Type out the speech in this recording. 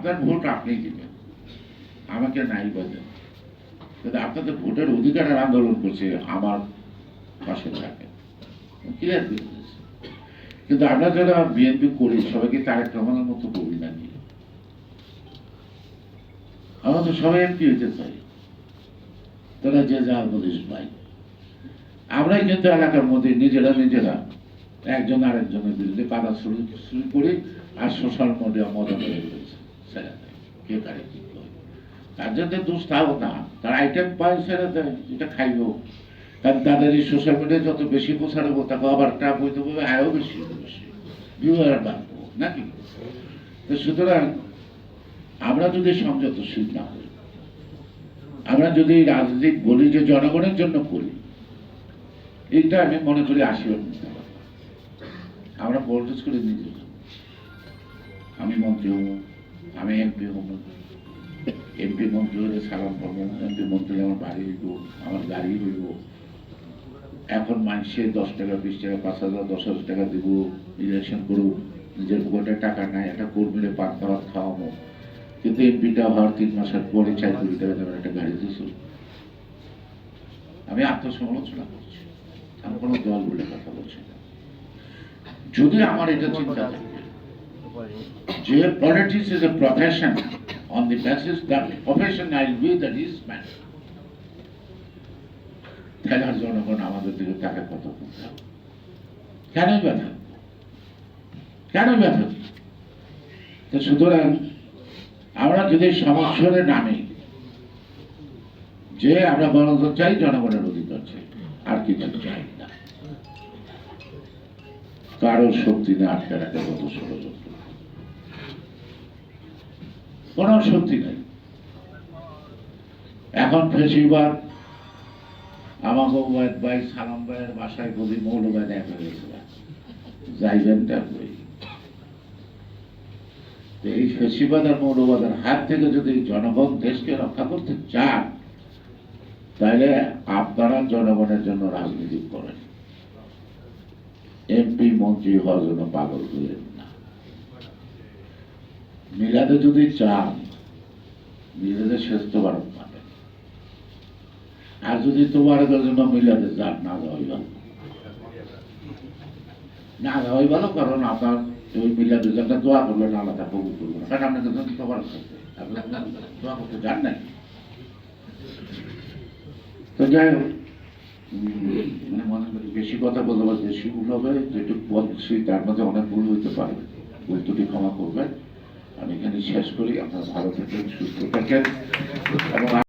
আপনার ভোট আপনিই দিবেন, আমাকে নাই বলেন, কিন্তু আপনাদের ভোটের অধিকারের আন্দোলন করছে আমার পাশে থাকেন, ক্লিয়ার করে দিয়েছে। কিন্তু আমরা যারা বিএনপি করি সবাইকে তারেক রহমানের মতো করি না, আমরা তো সবাই এমপি হইতে চাই, তারা যে যা উপদেশ পাই। আমরাই কিন্তু এলাকার মধ্যে নিজেরা একজন আরেকজনের বিরুদ্ধে কাদা শুরু করি, আর সোশ্যাল মিডিয়া মজা করে ফেলছে, কে কারে কি করে। তার জন্য দোষ তাও না, তার আইটেম পায় ছেড়ে দেয়, এটা খাইব। কারণ তাদের এই সোশ্যাল মিডিয়া যত বেশি প্রচারবো তাকে আবার টাপ হইতে হবে, আয়ও বেশি ভিউয়ার বাড়বো নাকি। তো সুতরাং আমরা যদি সংযতশীল না হই, আমরা যদি রাজনীতি বলি যে জনগণের জন্য করি, এইটা আমি মনে করি আশীর্বাদ নিতে পারি। আমরা পলিটিক্স করে নিজে, আমি মন্ত্রী হব, আমি এমপি হব, এমপি মন্ত্রী হলে সালাম পাবো, এমপি মন্ত্রী আমার বাড়ি হইব, আমার গাড়ি হইব। এখন মানুষে 10 টাকা 20 টাকা 5,000 10,000 টাকা দিব, ইলেকশন করুক, নিজের পকেটে টাকা নাই, একটা কর্মীরে পাক খাওয়াত খাওয়াবো। কিন্তু এমপিটা হওয়ার 3 মাসের পরে 4 কোটি টাকা দেবেন একটা গাড়ি দিয়েছিল। আমি আত্মসমালোচনা করছি, আমি কোনো দল বলে কথা বলছি না। যদি আমার এটা চিন্তা থাকে যে politics is a profession, on the basis that profession I will be the least man, তাহলে আর জনগণ আমাদের দিকে টাকা কত করতে হবে? কেন ব্যথা? তো সুতরাং আমরা যদি সমস্যারে নামি যে আমরা গণতন্ত্র চাই, জনগণের অধিকার চাই, আর কিছু চাই না। কারোর শক্তি নেই আটকে রাখে কত ষড়যন্ত্র, কোন শক্তি নেই। এখন ফেসিবাদ আমাকে ওবায়দ ভাই সালাম ভাইয়ের বাসায় বলি মৌলবাদ এক হয়ে গেছিল, যাইবেন দেখবই। এই ফেসিবাদ আর মৌলবাদের হাত থেকে যদি জনগণ দেশকে রক্ষা করতে চান, তাহলে আপনারা জনগণের জন্য রাজনীতি করেন, এমপি মন্ত্রী হওয়ার জন্য পাগল হলেন না। মিলাদে যদি চান, মিলাদে শ্রেষ্ঠ ভারত পাবেন, আর যদি তোমার জন্য মিলাদে চান, না যাওয়াই ভালো। কারণ আপনার ওই মিলাদের জন্য দোয়া করবেন, আলাদা কবুল করবেন, কারণ আপনাকে জন্য তোমার দোয়া করতে যান নাই। তো যাই হোক, মানে মনে করি বেশি কথা বলতে বেশি ভুল হবে, যেটুকু বলছি তার মধ্যে অনেক ভুল হইতে পারে, ভুল ত্রুটি ক্ষমা করবেন। আমি এখানে শেষ করি, আপনারা ভালো থাকেন, সুস্থ থাকেন এবং